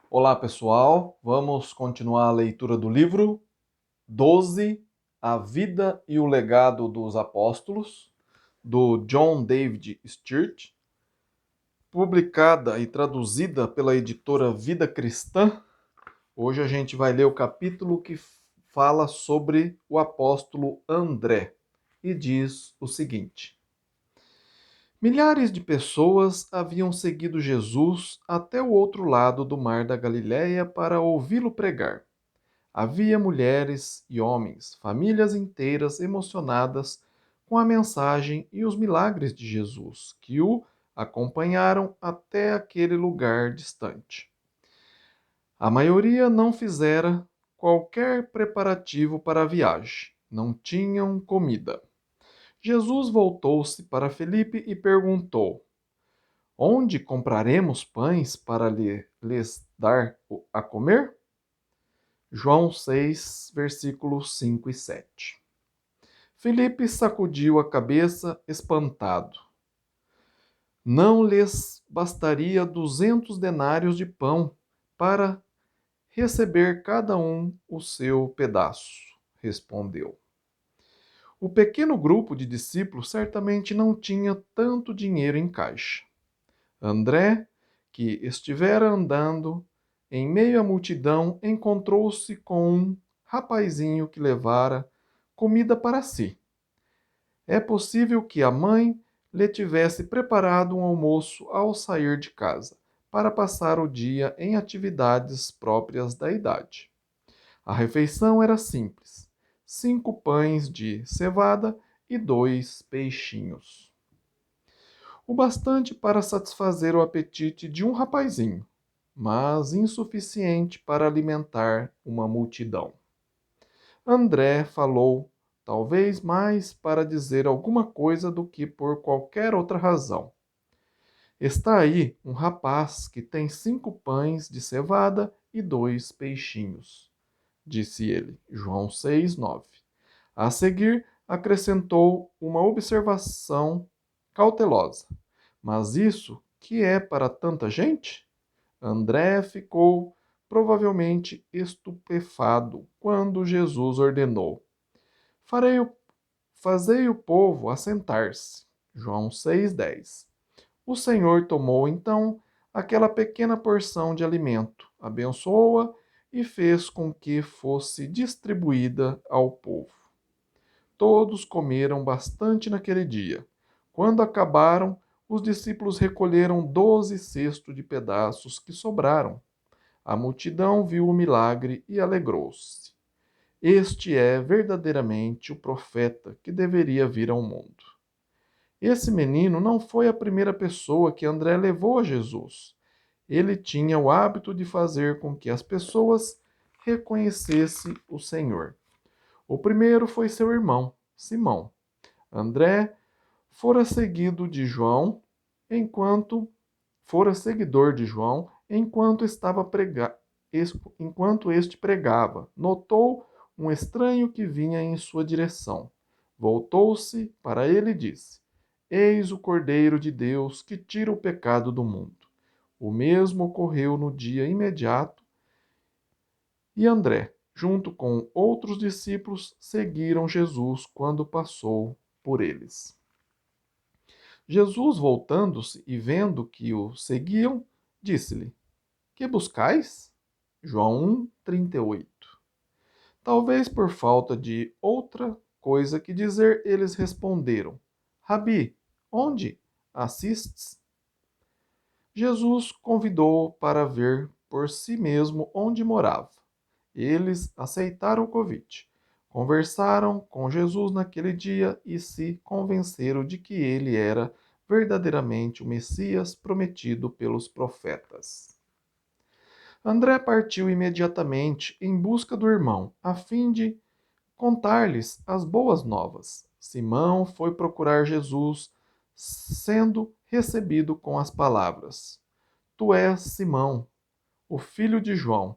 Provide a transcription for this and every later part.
Olá, pessoal. Vamos continuar a leitura do livro 12, A Vida e o Legado dos Apóstolos, do John David Sturt, publicada e traduzida pela editora Vida Cristã. Hoje a gente vai ler o capítulo que fala sobre o apóstolo André e diz o seguinte: Milhares de pessoas haviam seguido Jesus até o outro lado do mar da Galileia para ouvi-lo pregar. Havia mulheres e homens, famílias inteiras emocionadas com a mensagem e os milagres de Jesus, que o acompanharam até aquele lugar distante. A maioria não fizera qualquer preparativo para a viagem, não tinham comida. Jesus voltou-se para Felipe e perguntou: Onde compraremos pães para lhes dar a comer? João 6, versículos 5 e 7. Filipe sacudiu a cabeça, espantado. Não lhes bastaria 200 denários de pão para receber cada um o seu pedaço, respondeu. O pequeno grupo de discípulos certamente não tinha tanto dinheiro em caixa. André, que estivera andando em meio à multidão, encontrou-se com um rapazinho que levara comida para si. É possível que a mãe lhe tivesse preparado um almoço ao sair de casa, para passar o dia em atividades próprias da idade. A refeição era simples: 5 pães de cevada e 2 peixinhos. O bastante para satisfazer o apetite de um rapazinho, mas insuficiente para alimentar uma multidão. André falou, talvez mais para dizer alguma coisa do que por qualquer outra razão. Está aí um rapaz que tem 5 pães de cevada e 2 peixinhos, disse ele. João 6, 9. A seguir, acrescentou uma observação cautelosa. Mas isso que é para tanta gente? André ficou provavelmente estupefado quando Jesus ordenou: Farei o, Fazei o povo assentar-se. João 6,10. O Senhor tomou então aquela pequena porção de alimento, abençoou-a e fez com que fosse distribuída ao povo. Todos comeram bastante naquele dia. Quando acabaram, os discípulos recolheram 12 cestos de pedaços que sobraram. A multidão viu o milagre e alegrou-se. Este é verdadeiramente o profeta que deveria vir ao mundo. Esse menino não foi a primeira pessoa que André levou a Jesus. Ele tinha o hábito de fazer com que as pessoas reconhecessem o Senhor. O primeiro foi seu irmão, Simão. André fora seguido de João enquanto fora seguidor de João enquanto este pregava. Notou um estranho que vinha em sua direção. Voltou-se para ele e disse: Eis o Cordeiro de Deus que tira o pecado do mundo. O mesmo ocorreu no dia imediato e André, junto com outros discípulos, seguiram Jesus quando passou por eles. Jesus, voltando-se e vendo que o seguiam, disse-lhe: Que buscais? João 1:38. Talvez por falta de outra coisa que dizer, eles responderam: Rabi, onde assistes? Jesus convidou-o para ver por si mesmo onde morava. Eles aceitaram o convite. Conversaram com Jesus naquele dia e se convenceram de que ele era verdadeiramente o Messias prometido pelos profetas. André partiu imediatamente em busca do irmão, a fim de contar-lhes as boas novas. Simão foi procurar Jesus, sendo recebido com as palavras: Tu és Simão, o filho de João.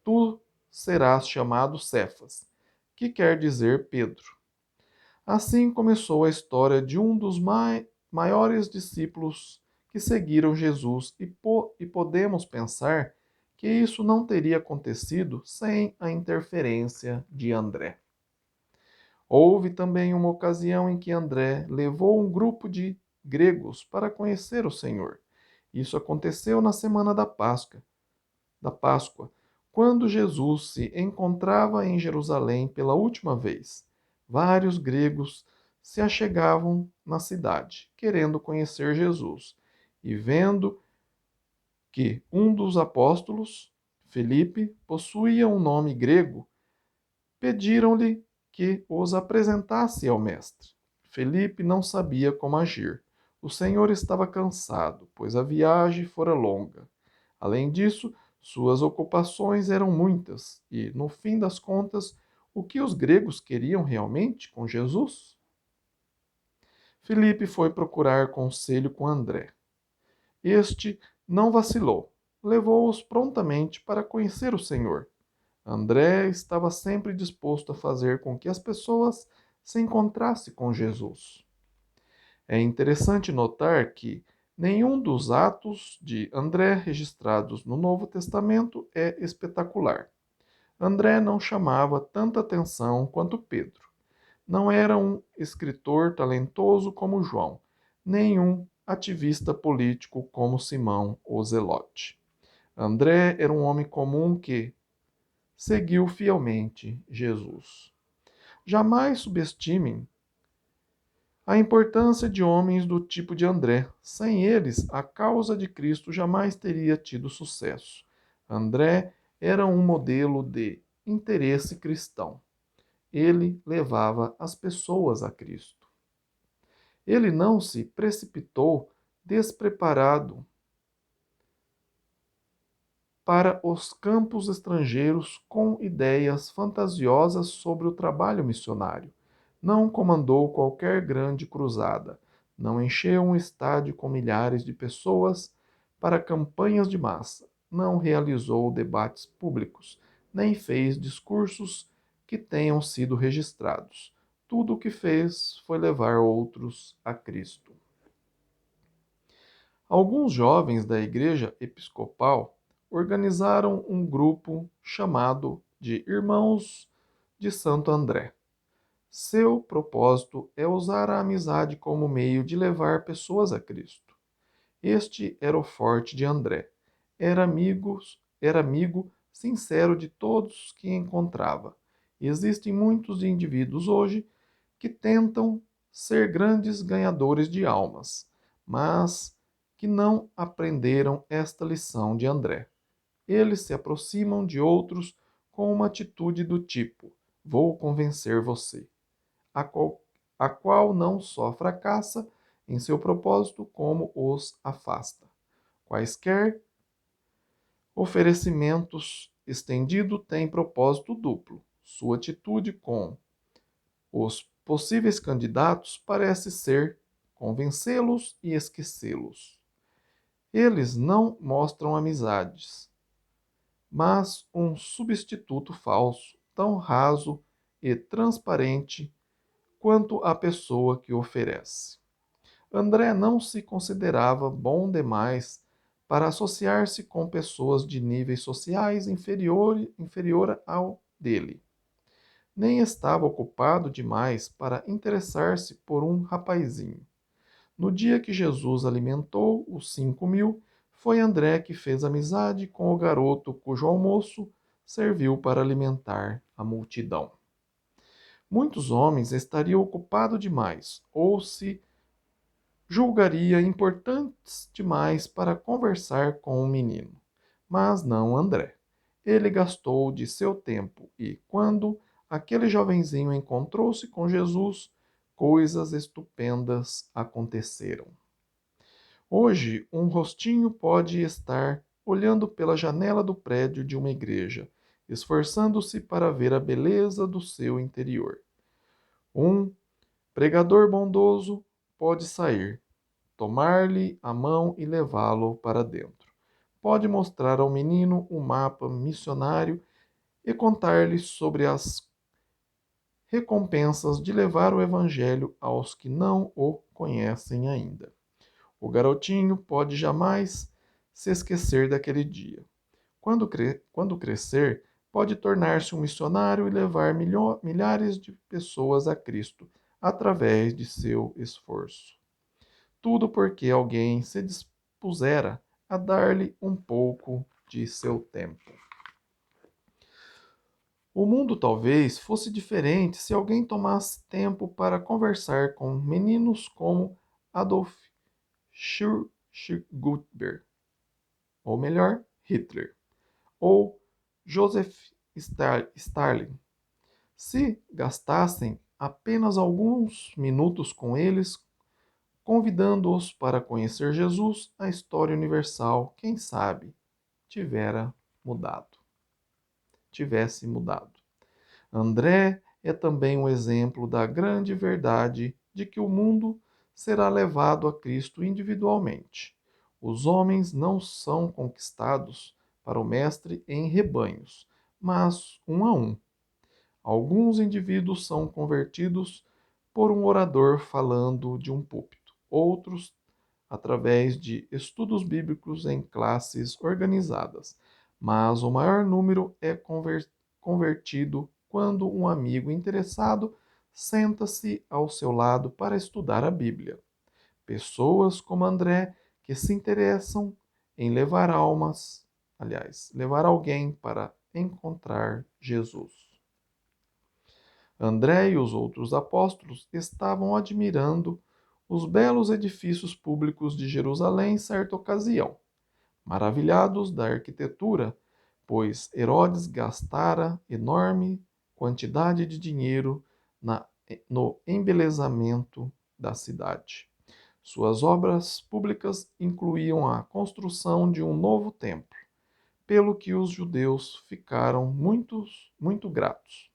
Tu serás chamado Cefas, que quer dizer Pedro. Assim começou a história de um dos maiores discípulos que seguiram Jesus, e podemos pensar que isso não teria acontecido sem a interferência de André. Houve também uma ocasião em que André levou um grupo de gregos para conhecer o Senhor. Isso aconteceu na semana da Páscoa, quando Jesus se encontrava em Jerusalém pela última vez. Vários gregos se achegavam na cidade, querendo conhecer Jesus, e vendo que um dos apóstolos, Felipe, possuía um nome grego, pediram-lhe que os apresentasse ao mestre. Felipe não sabia como agir. O Senhor estava cansado, pois a viagem fora longa. Além disso, suas ocupações eram muitas, e, no fim das contas, o que os gregos queriam realmente com Jesus? Felipe foi procurar conselho com André. Este não vacilou, levou-os prontamente para conhecer o Senhor. André estava sempre disposto a fazer com que as pessoas se encontrassem com Jesus. É interessante notar que nenhum dos atos de André registrados no Novo Testamento é espetacular. André não chamava tanta atenção quanto Pedro. Não era um escritor talentoso como João, nem um ativista político como Simão o Zelote. André era um homem comum que seguiu fielmente Jesus. Jamais subestimem a importância de homens do tipo de André. Sem eles, a causa de Cristo jamais teria tido sucesso. André era um modelo de interesse cristão. Ele levava as pessoas a Cristo. Ele não se precipitou despreparado para os campos estrangeiros com ideias fantasiosas sobre o trabalho missionário. Não comandou qualquer grande cruzada. Não encheu um estádio com milhares de pessoas para campanhas de massa. Não realizou debates públicos, nem fez discursos que tenham sido registrados. Tudo o que fez foi levar outros a Cristo. Alguns jovens da Igreja Episcopal organizaram um grupo chamado de Irmãos de Santo André. Seu propósito é usar a amizade como meio de levar pessoas a Cristo. Este era o forte de André. Era amigo sincero de todos que encontrava. Existem muitos indivíduos hoje que tentam ser grandes ganhadores de almas, mas que não aprenderam esta lição de André. Eles se aproximam de outros com uma atitude do tipo: vou convencer você, a qual não só fracassa em seu propósito, como os afasta. Quaisquer oferecimentos estendido têm propósito duplo. Sua atitude com os possíveis candidatos parece ser convencê-los e esquecê-los. Eles não mostram amizades, mas um substituto falso, tão raso e transparente quanto a pessoa que oferece. André não se considerava bom demais para associar-se com pessoas de níveis sociais inferior ao dele. Nem estava ocupado demais para interessar-se por um rapazinho. No dia que Jesus alimentou os 5.000, foi André que fez amizade com o garoto cujo almoço serviu para alimentar a multidão. Muitos homens estariam ocupados demais, ou se julgaria importantes demais para conversar com o menino. Mas não André. Ele gastou de seu tempo e, quando aquele jovenzinho encontrou-se com Jesus, coisas estupendas aconteceram. Hoje, um rostinho pode estar olhando pela janela do prédio de uma igreja, esforçando-se para ver a beleza do seu interior. Um pregador bondoso pode sair, tomar-lhe a mão e levá-lo para dentro. Pode mostrar ao menino um mapa missionário e contar-lhe sobre as recompensas de levar o evangelho aos que não o conhecem ainda. O garotinho pode jamais se esquecer daquele dia. Quando crescer, pode tornar-se um missionário e levar milhares de pessoas a Cristo através de seu esforço. Tudo porque alguém se dispusera a dar-lhe um pouco de seu tempo. O mundo talvez fosse diferente se alguém tomasse tempo para conversar com meninos como Adolf Schirguber, ou melhor, Hitler, ou Joseph Stalin. Se gastassem apenas alguns minutos com eles, convidando-os para conhecer Jesus, a história universal, quem sabe, tivesse mudado. André é também um exemplo da grande verdade de que o mundo será levado a Cristo individualmente. Os homens não são conquistados para o Mestre em rebanhos, mas um a um. Alguns indivíduos são convertidos por um orador falando de um púlpito, outros através de estudos bíblicos em classes organizadas, mas o maior número é convertido quando um amigo interessado senta-se ao seu lado para estudar a Bíblia. Pessoas como André que se interessam em levar alguém para encontrar Jesus. André e os outros apóstolos estavam admirando os belos edifícios públicos de Jerusalém em certa ocasião, maravilhados da arquitetura, pois Herodes gastara enorme quantidade de dinheiro no embelezamento da cidade. Suas obras públicas incluíam a construção de um novo templo, pelo que os judeus ficaram muito gratos.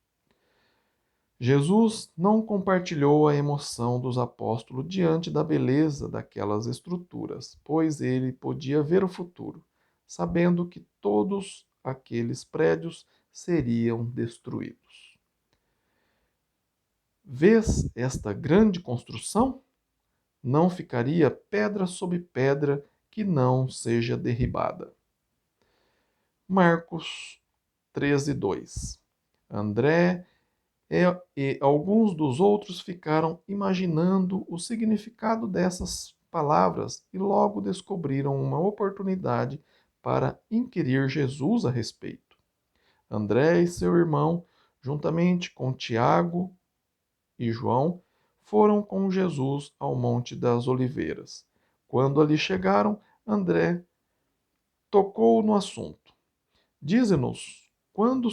Jesus não compartilhou a emoção dos apóstolos diante da beleza daquelas estruturas, pois ele podia ver o futuro, sabendo que todos aqueles prédios seriam destruídos. Vês esta grande construção? Não ficaria pedra sobre pedra que não seja derribada. Marcos 13:2. André e alguns dos outros ficaram imaginando o significado dessas palavras e logo descobriram uma oportunidade para inquirir Jesus a respeito. André e seu irmão, juntamente com Tiago e João, foram com Jesus ao Monte das Oliveiras. Quando ali chegaram, André tocou no assunto. Dize-nos quando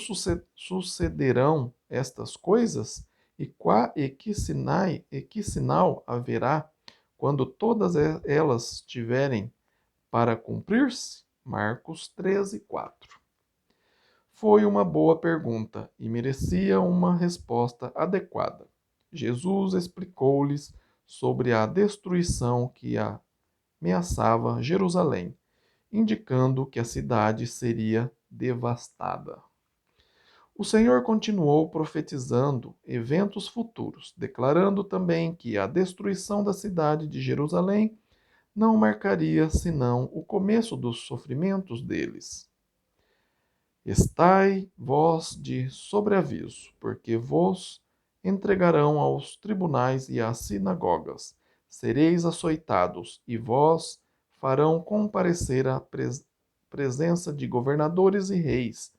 sucederão estas coisas e que sinal haverá quando todas elas tiverem para cumprir-se? Marcos 13:4. Foi uma boa pergunta e merecia uma resposta adequada. Jesus explicou-lhes sobre a destruição que ameaçava Jerusalém, indicando que a cidade seria devastada. O Senhor continuou profetizando eventos futuros, declarando também que a destruição da cidade de Jerusalém não marcaria senão o começo dos sofrimentos deles. Estai vós de sobreaviso, porque vos entregarão aos tribunais e às sinagogas. Sereis açoitados, e vós farão comparecer à presença de governadores e reis,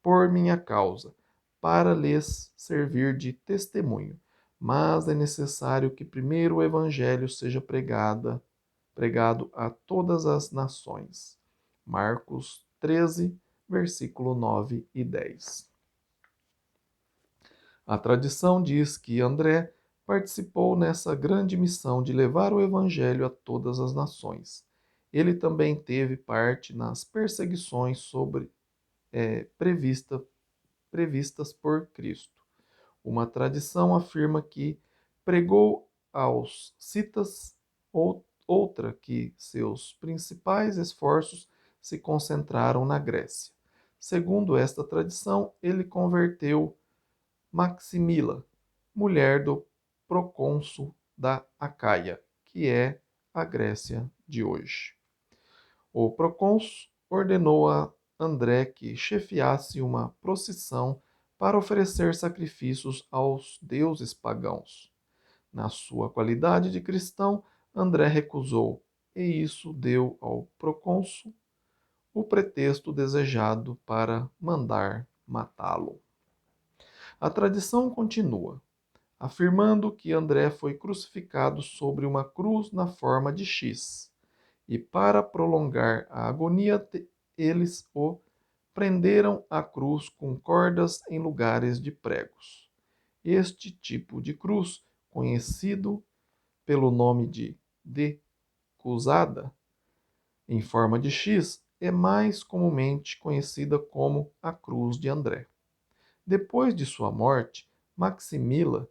por minha causa, para lhes servir de testemunho. Mas é necessário que primeiro o evangelho seja pregado a todas as nações. Marcos 13, versículo 9 e 10. A tradição diz que André participou nessa grande missão de levar o evangelho a todas as nações. Ele também teve parte nas perseguições previstas por Cristo. Uma tradição afirma que pregou aos citas, outra que seus principais esforços se concentraram na Grécia. Segundo esta tradição, ele converteu Maximila, mulher do procônsul da Acaia, que é a Grécia de hoje. O procônsul ordenou a André que chefiasse uma procissão para oferecer sacrifícios aos deuses pagãos. Na sua qualidade de cristão, André recusou, e isso deu ao procônsul o pretexto desejado para mandar matá-lo. A tradição continua, afirmando que André foi crucificado sobre uma cruz na forma de X, e para prolongar a agonia, eles o prenderam à cruz com cordas em lugares de pregos. Este tipo de cruz, conhecido pelo nome de decusada, em forma de X, é mais comumente conhecida como a Cruz de André. Depois de sua morte, Maximila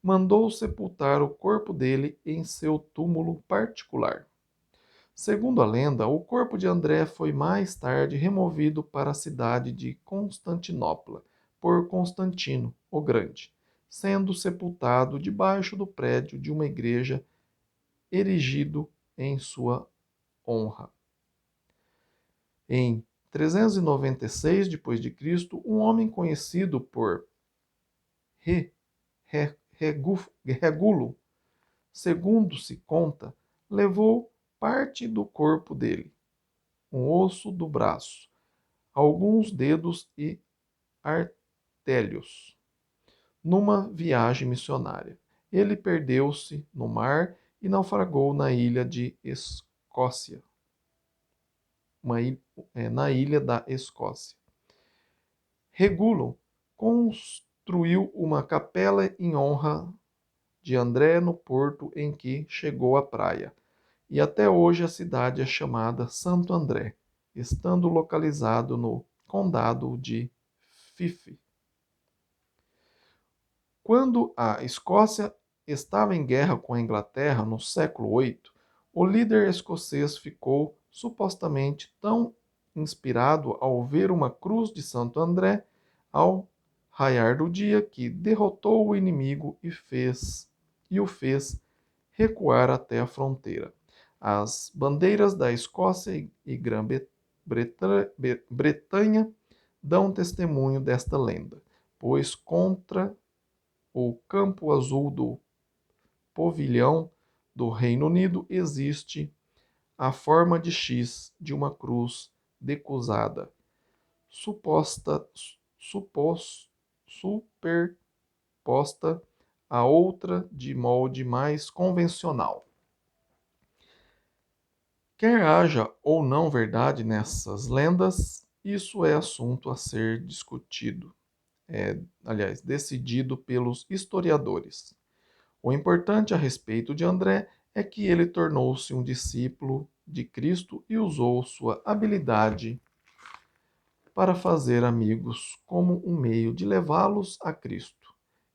mandou sepultar o corpo dele em seu túmulo particular. Segundo a lenda, o corpo de André foi mais tarde removido para a cidade de Constantinopla por Constantino o Grande, sendo sepultado debaixo do prédio de uma igreja erigido em sua honra. Em 396 d.C., um homem conhecido por Regulo, segundo se conta, levou parte do corpo dele, um osso do braço, alguns dedos e artérios, numa viagem missionária. Ele perdeu-se no mar e naufragou na ilha de Escócia, na ilha da Escócia. Regulo construiu uma capela em honra de André no porto em que chegou à praia, e até hoje a cidade é chamada Santo André, estando localizado no condado de Fife. Quando a Escócia estava em guerra com a Inglaterra no século VIII, o líder escocês ficou supostamente tão inspirado ao ver uma cruz de Santo André ao raiar do dia que derrotou o inimigo e o fez recuar até a fronteira. As bandeiras da Escócia e Grã-Bretanha dão testemunho desta lenda, pois contra o campo azul do pavilhão do Reino Unido existe a forma de X de uma cruz decusada, superposta a outra de molde mais convencional. Quer haja ou não verdade nessas lendas, isso é assunto a ser discutido, decidido pelos historiadores. O importante a respeito de André é que ele tornou-se um discípulo de Cristo e usou sua habilidade para fazer amigos como um meio de levá-los a Cristo.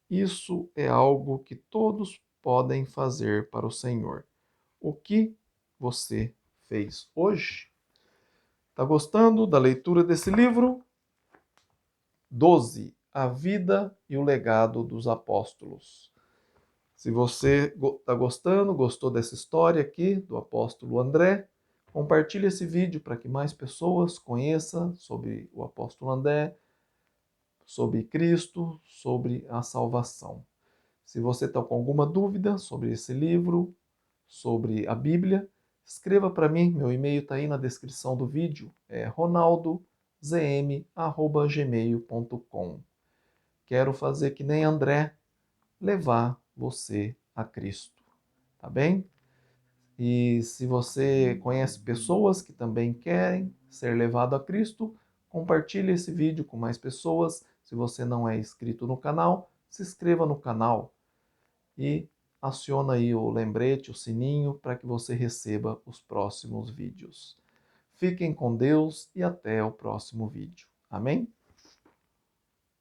Isso é algo que todos podem fazer para o Senhor. O que você fez hoje? Está gostando da leitura desse livro? 12. A vida e o legado dos apóstolos. Se você está gostando, gostou dessa história aqui do apóstolo André, compartilhe esse vídeo para que mais pessoas conheçam sobre o apóstolo André, sobre Cristo, sobre a salvação. Se você está com alguma dúvida sobre esse livro, sobre a Bíblia, escreva para mim, meu e-mail está aí na descrição do vídeo, é ronaldozm@gmail.com. Quero fazer que nem André, levar você a Cristo, tá bem? E se você conhece pessoas que também querem ser levado a Cristo, compartilhe esse vídeo com mais pessoas. Se você não é inscrito no canal, se inscreva no canal e aciona aí o lembrete, o sininho, para que você receba os próximos vídeos. Fiquem com Deus e até o próximo vídeo. Amém?